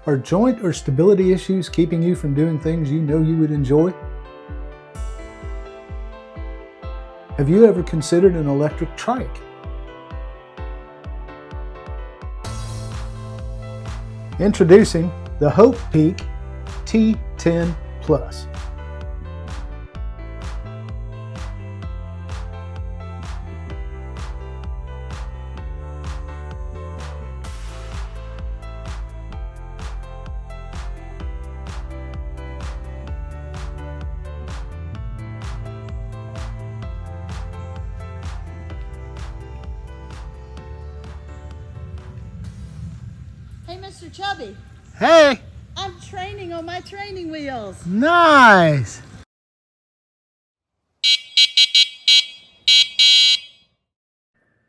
Are joint or stability issues keeping you from doing things you know you would enjoy? Have you ever considered an electric trike? Introducing the HopePeak T10 Plus. Hey, Mr. Chubby, Hey! I'm training on my training wheels. Nice!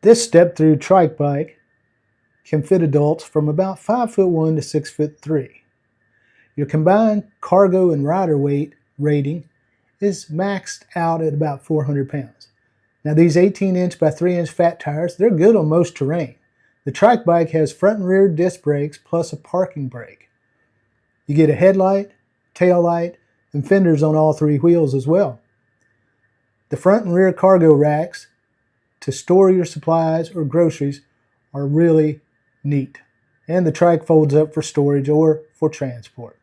This step-through trike bike can fit adults from about 5'1" to 6'3". Your combined cargo and rider weight rating is maxed out at about 400 pounds. Now these 18-inch by 3-inch fat tires, they're good on most terrain. The trike bike has front and rear disc brakes plus a parking brake. You get a headlight, tail light, and fenders on all three wheels as well. The front and rear cargo racks to store your supplies or groceries are really neat. And the trike folds up for storage or for transport.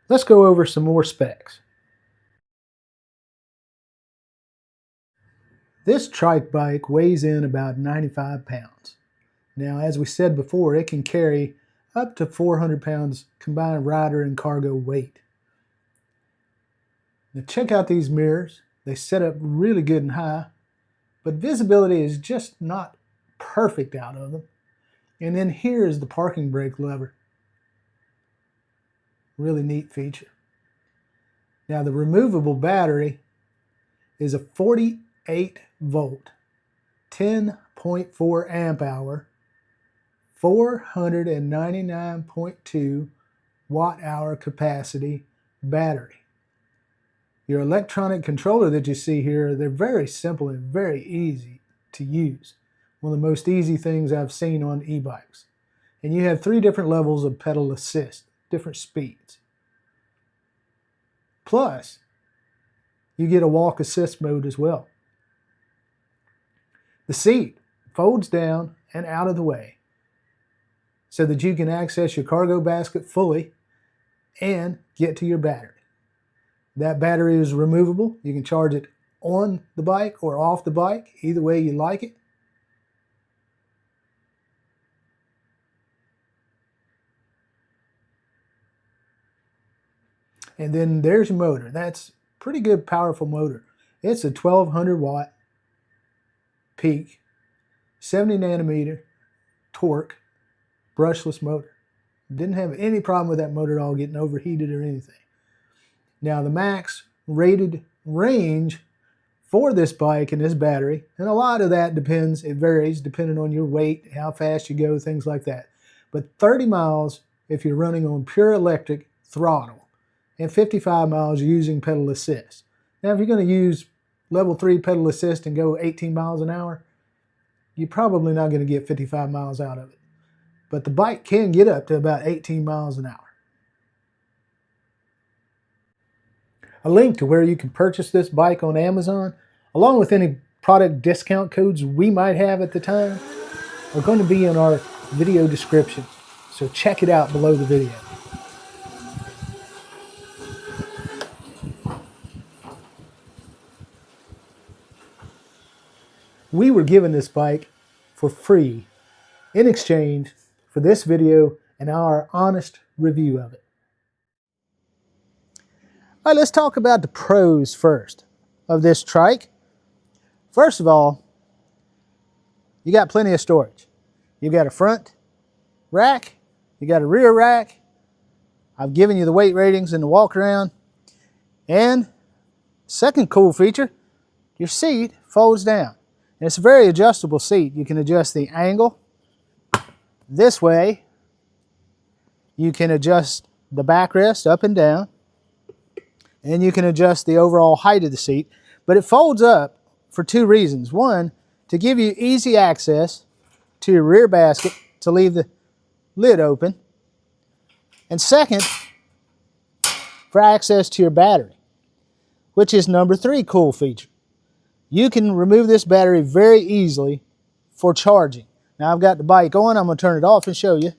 Let's go over some more specs. This trike bike weighs in about 95 pounds. Now, as we said before, it can carry up to 400 pounds combined rider and cargo weight. Now check out these mirrors. They set up really good and high, but visibility is just not perfect out of them. And then here is the parking brake lever. Really neat feature. Now the removable battery is a 48 volt, 10.4 amp hour, 499.2 watt hour capacity battery. Your electronic controller that you see here, they're very simple and very easy to use. One of the most easy things I've seen on e-bikes. And you have 3 different levels of pedal assist, different speeds. Plus, you get a walk assist mode as well. The seat folds down and out of the way so that you can access your cargo basket fully and get to your battery. That battery is removable. You can charge it on the bike or off the bike, either way you like it. And then there's your motor. That's pretty good, powerful motor. It's a 1200 watt peak, 70 nanometer torque, brushless motor. Didn't have any problem with that motor at all getting overheated or anything. Now the max rated range for this bike and this battery, and a lot of that depends, it varies depending on your weight, how fast you go, things like that. But 30 miles if you're running on pure electric throttle, and 55 miles using pedal assist. Now, if you're going to use level 3 pedal assist and go 18 miles an hour, you're probably not going to get 55 miles out of it. But the bike can get up to about 18 miles an hour. A link to where you can purchase this bike on Amazon, along with any product discount codes we might have at the time, are going to be in our video description. So check it out below the video. We were given this bike for free in exchange for this video and our honest review of it. All right, let's talk about the pros first of this Trike. First of all, you got plenty of storage. You've got a front rack, you got a rear rack. I've given you the weight ratings and the walk around. And second cool feature, your seat folds down. And it's a very adjustable seat. You can adjust the angle this way. You can adjust the backrest up and down. And you can adjust the overall height of the seat. But it folds up for two reasons. One, to give you easy access to your rear basket to leave the lid open. And second, for access to your battery, which is number 3 cool feature. You can remove this battery very easily for charging. Now I've got the bike on, I'm going to turn it off and show you.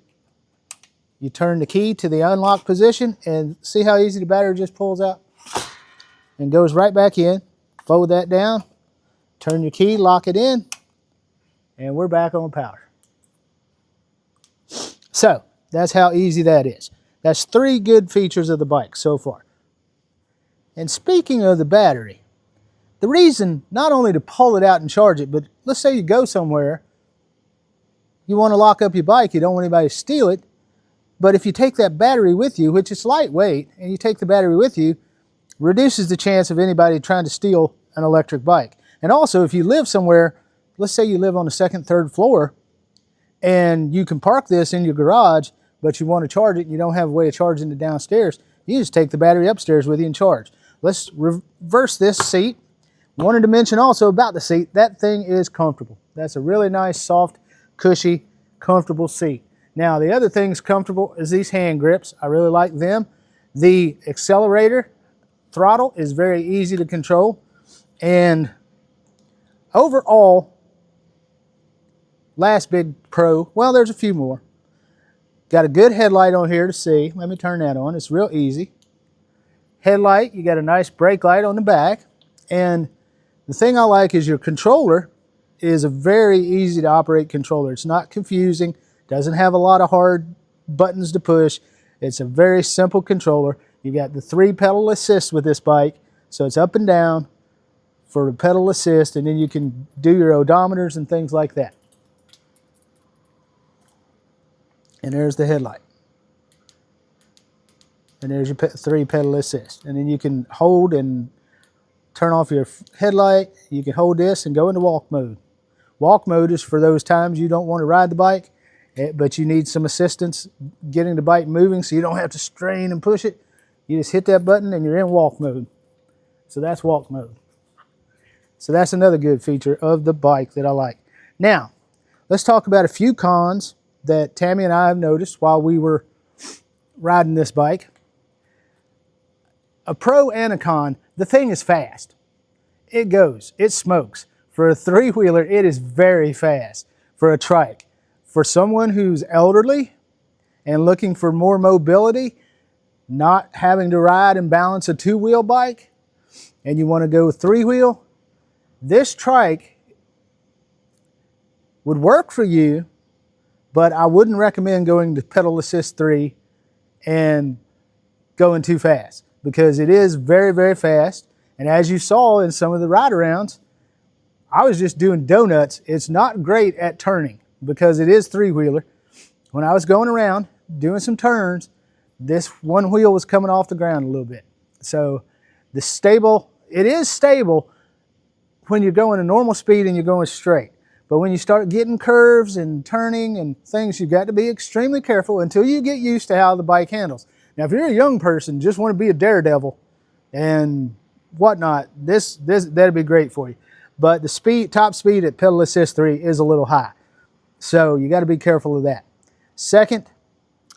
You turn the key to the unlock position and see how easy the battery just pulls out and goes right back in. Fold that down, turn your key, lock it in, and we're back on power. So that's how easy that is. That's 3 good features of the bike so far. And speaking of the battery, the reason not only to pull it out and charge it, but let's say you go somewhere, you want to lock up your bike, you don't want anybody to steal it, but if you take that battery with you, which is lightweight, and you take the battery with you, reduces the chance of anybody trying to steal an electric bike. And also, if you live somewhere, let's say you live on the 2nd, 3rd floor, and you can park this in your garage, but you want to charge it and you don't have a way of charging it downstairs, you just take the battery upstairs with you and charge. Let's reverse this seat. Wanted to mention also about the seat, that thing is comfortable. That's a really nice, soft, cushy, comfortable seat. Now, the other thing's comfortable is these hand grips. I really like them. The accelerator throttle is very easy to control. And overall, last big pro, well, there's a few more. Got a good headlight on here to see. Let me turn that on. It's real easy. Headlight, you got a nice brake light on the back. And the thing I like is your controller is a very easy to operate controller. It's not confusing, doesn't have a lot of hard buttons to push. It's a very simple controller. You got the 3 pedal assist with this bike, so it's up and down for the pedal assist, and then you can do your odometers and things like that. And there's the headlight. And there's your 3 pedal assist. And then you can hold and turn off your headlight. You can hold this and go into walk mode. Walk mode is for those times you don't want to ride the bike, but you need some assistance getting the bike moving so you don't have to strain and push it. You just hit that button and you're in walk mode. So that's walk mode. So that's another good feature of the bike that I like. Now, let's talk about a few cons that Tammy and I have noticed while we were riding this bike. A pro and a con, the thing is fast. It goes, it smokes. For a 3-wheeler, it is very fast. For a Trike, for someone who's elderly and looking for more mobility, not having to ride and balance a 2-wheel bike, and you want to go 3-wheel, this Trike would work for you, but I wouldn't recommend going to pedal assist 3 and going too fast, because it is very, very fast. And as you saw in some of the ride-arounds, I was just doing donuts. It's not great at turning because it is 3-wheeler. When I was going around doing some turns, this one wheel was coming off the ground a little bit. So it is stable, when you're going a normal speed and you're going straight. But when you start getting curves and turning and things, you've got to be extremely careful until you get used to how the bike handles. Now, if you're a young person, just want to be a daredevil and whatnot, that'd be great for you. But the top speed at pedal assist 3 is a little high. So you got to be careful of that. Second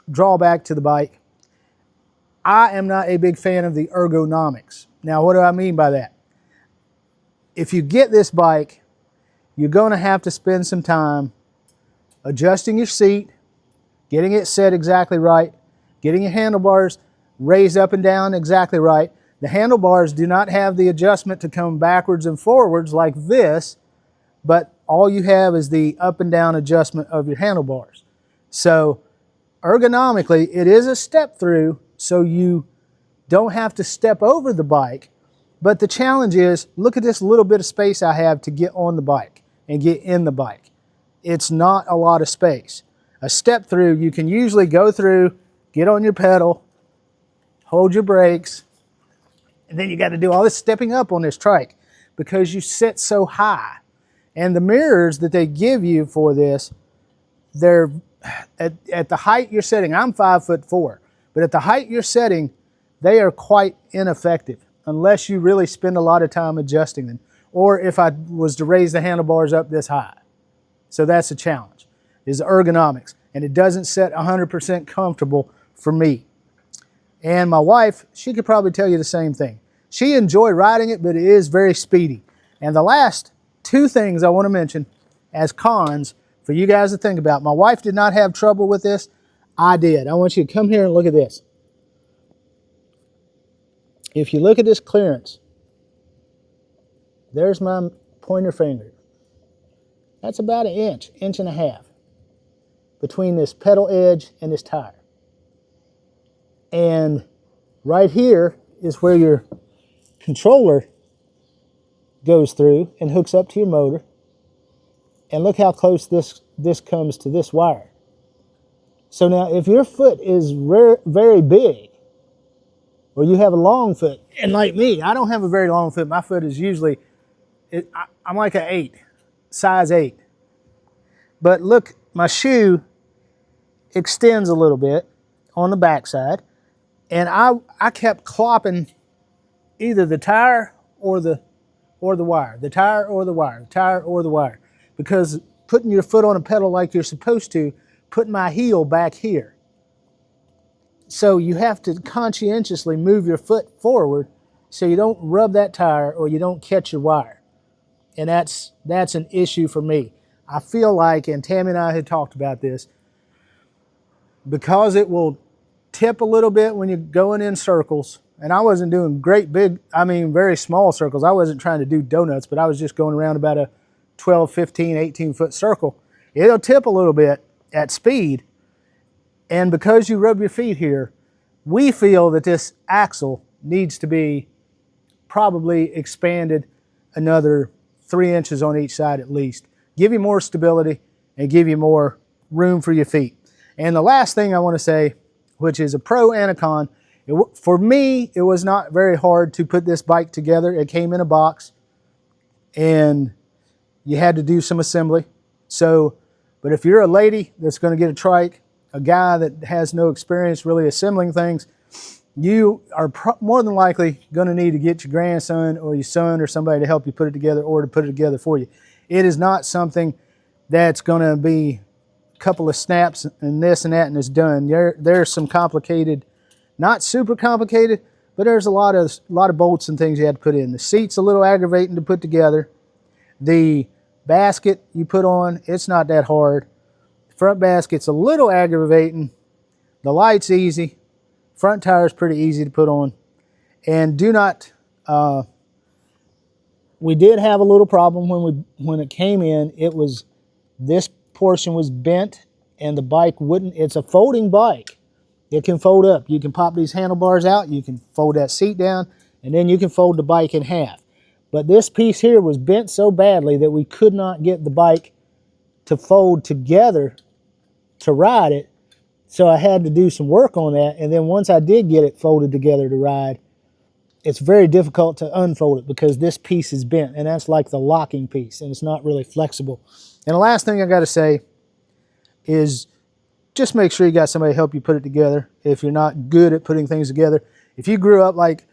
drawback to the bike, I am not a big fan of the ergonomics. Now, what do I mean by that? If you get this bike, you're going to have to spend some time adjusting your seat, getting it set exactly right, getting your handlebars raised up and down exactly right. The handlebars do not have the adjustment to come backwards and forwards like this, but all you have is the up and down adjustment of your handlebars. So ergonomically, it is a step through, so you don't have to step over the bike. But the challenge is, look at this little bit of space I have to get on the bike and get in the bike. It's not a lot of space. A step through, you can usually go through, get on your pedal, hold your brakes, and then you got to do all this stepping up on this trike because you sit so high. And the mirrors that they give you for this, they're at the height you're setting. I'm 5'4", but at the height you're setting, they are quite ineffective unless you really spend a lot of time adjusting them. Or if I was to raise the handlebars up this high. So that's a challenge, is the ergonomics. And it doesn't set 100% comfortable for me. And my wife, she could probably tell you the same thing. She enjoyed riding it, but it is very speedy. And the last two things I want to mention as cons for you guys to think about. My wife did not have trouble with this. I did. I want you to come here and look at this. If you look at this clearance, there's my pointer finger. That's about an inch, inch and a half between this pedal edge and this tire. And right here is where your controller goes through and hooks up to your motor. And look how close this comes to this wire. So now if your foot is very big, or you have a long foot, and like me, I don't have a very long foot. My foot is usually, I'm like an 8, size 8. But look, my shoe extends a little bit on the backside, and I kept clopping either the tire or the wire, the tire or the wire, the tire or the wire, because putting your foot on a pedal like you're supposed to, put my heel back here. So you have to conscientiously move your foot forward so you don't rub that tire or you don't catch your wire. And that's an issue for me. I feel like, and Tammy and I had talked about this, because it will tip a little bit when you're going in circles, and I wasn't doing very small circles. I wasn't trying to do donuts, but I was just going around about a 12, 15, 18 foot circle. It'll tip a little bit at speed. And because you rub your feet here, we feel that this axle needs to be probably expanded another 3 inches on each side at least. Give you more stability and give you more room for your feet. And the last thing I want to say, which is a pro and a con, for me, it was not very hard to put this bike together. It came in a box and you had to do some assembly. But if you're a lady that's going to get a trike, a guy that has no experience really assembling things, you are more than likely going to need to get your grandson or your son or somebody to help you put it together or to put it together for you. It is not something that's going to be a couple of snaps and this and that and it's done. There's some complicated, not super complicated, but there's a lot of bolts and things you have to put in. The seat's a little aggravating to put together. The basket you put on, it's not that hard. Front basket's a little aggravating. The light's easy. Front tire's pretty easy to put on. And do not, we did have a little problem when it came in. This portion was bent and the bike wouldn't, it's a folding bike. It can fold up. You can pop these handlebars out, you can fold that seat down, and then you can fold the bike in half. But this piece here was bent so badly that we could not get the bike to fold together to ride it. So I had to do some work on that. And then once I did get it folded together to ride, it's very difficult to unfold it because this piece is bent, and that's like the locking piece, and it's not really flexible. And the last thing I got to say is just make sure you got somebody to help you put it together if you're not good at putting things together. If you grew up like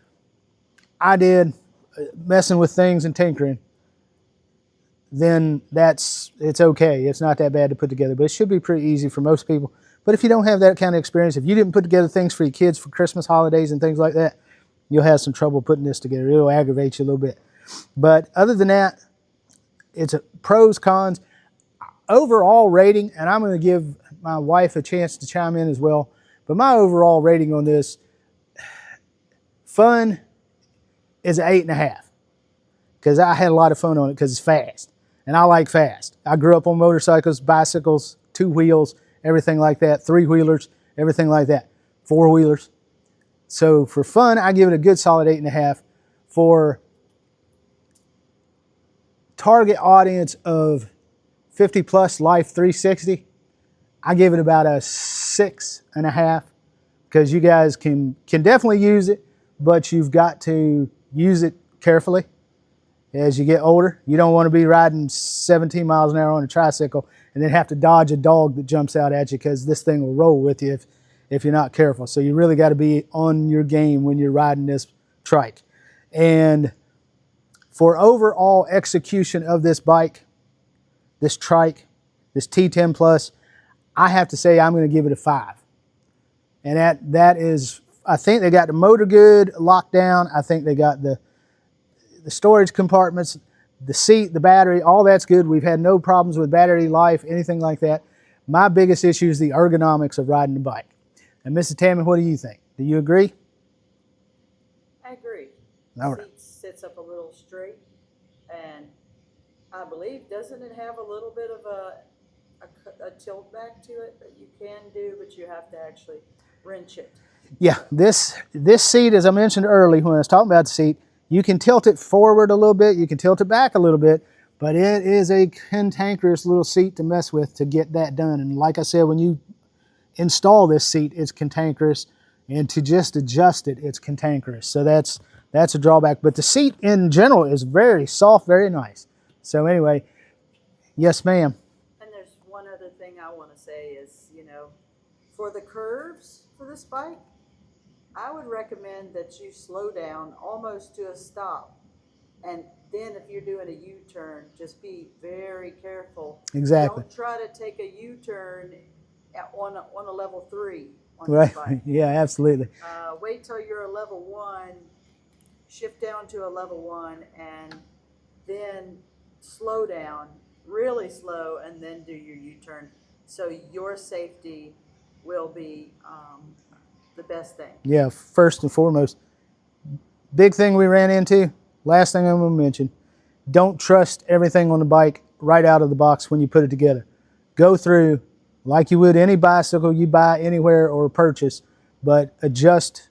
I did, messing with things and tinkering, then it's okay. It's not that bad to put together, but it should be pretty easy for most people. But if you don't have that kind of experience, if you didn't put together things for your kids for Christmas holidays and things like that, you'll have some trouble putting this together. It'll aggravate you a little bit. But other than that, it's a pros, cons. Overall rating, and I'm going to give my wife a chance to chime in as well, but my overall rating on this, fun is an 8.5, because I had a lot of fun on it because it's fast, and I like fast. I grew up on motorcycles, bicycles, two wheels, everything like that, three-wheelers, everything like that, four-wheelers. So for fun, I give it a good solid 8.5. For target audience of 50 plus Life 360, I give it about a 6.5, because you guys can definitely use it, but you've got to use it carefully as you get older. You don't want to be riding 17 miles an hour on a tricycle and then have to dodge a dog that jumps out at you, because this thing will roll with you if you're not careful. So you really got to be on your game when you're riding this trike. And for overall execution of this bike, this trike, this T10 Plus, I have to say I'm going to give it a 5. And that is, I think they got the motor good locked down. I think they got the storage compartments, the seat, the battery, all that's good. We've had no problems with battery life, anything like that. My biggest issue is the ergonomics of riding the bike. And Mrs. Tammy, what do you think? Do you agree? I agree. All The right. seat sits up a little straight, and I believe, doesn't it have a little bit of a tilt back to it that you can do, but you have to actually wrench it? Yeah, this seat, as I mentioned earlier when I was talking about the seat, you can tilt it forward a little bit, you can tilt it back a little bit, but it is a cantankerous little seat to mess with to get that done. And like I said, when you install this seat, it's cantankerous, and to just adjust it, it's cantankerous. So that's a drawback. But the seat in general is very soft, very nice. So anyway, yes, ma'am. And there's one other thing I want to say is, for the curves for this bike, I would recommend that you slow down almost to a stop. And then if you're doing a U-turn, just be very careful. Exactly. Don't try to take a U-turn on a level 3 on Right. this bike. Yeah, absolutely. Wait till you're a level 1, shift down to a level 1, and then slow down, really slow, and then do your U-turn. So your safety will be the best thing. Yeah, first and foremost. Big thing we ran into, last thing I'm going to mention, don't trust everything on the bike right out of the box when you put it together. Go through, like you would any bicycle you buy anywhere or purchase, but adjust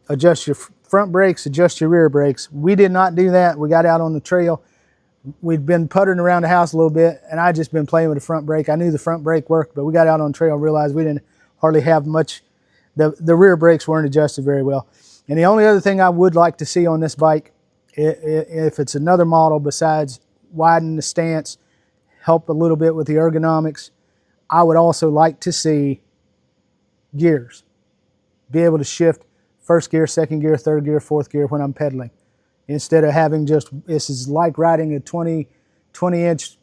your front brakes, adjust your rear brakes. We did not do that. We got out on the trail. We'd been puttering around the house a little bit, and I'd just been playing with the front brake. I knew the front brake worked, but we got out on the trail and realized we didn't hardly have much. The rear brakes weren't adjusted very well. And the only other thing I would like to see on this bike, if it's another model besides widen the stance, help a little bit with the ergonomics, I would also like to see gears. Be able to shift first gear, second gear, third gear, fourth gear when I'm pedaling. Instead of having this is like riding a 20-inch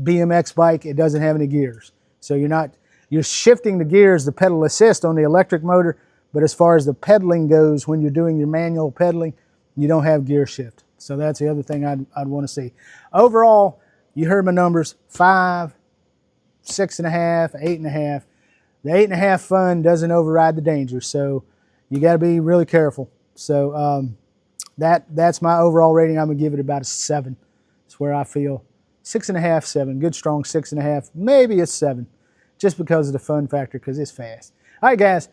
BMX bike. It doesn't have any gears. So you're shifting the gears, the pedal assist on the electric motor, but as far as the pedaling goes, when you're doing your manual pedaling, you don't have gear shift. So that's the other thing I'd want to see. Overall, you heard my numbers, 5, 6.5, 8.5. The 8.5 fun doesn't override the danger, so you got to be really careful. So that's my overall rating. I'm gonna give it about a 7. It's where I feel 6.5, 7. Good strong 6.5, maybe a 7, just because of the fun factor, because it's fast. All right, guys,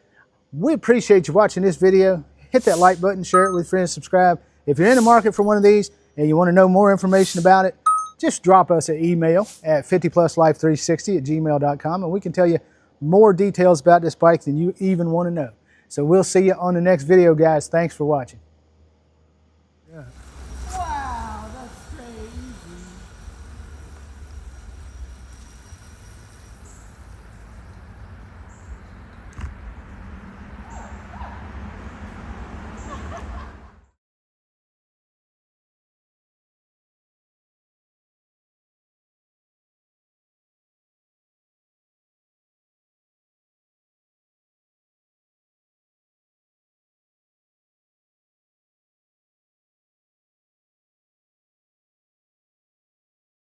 we appreciate you watching this video. Hit that like button, share it with friends, subscribe. If you're in the market for one of these and you want to know more information about it, just drop us an email at 50pluslife360@gmail.com, and we can tell you more details about this bike than you even want to know. So we'll see you on the next video, guys. Thanks for watching.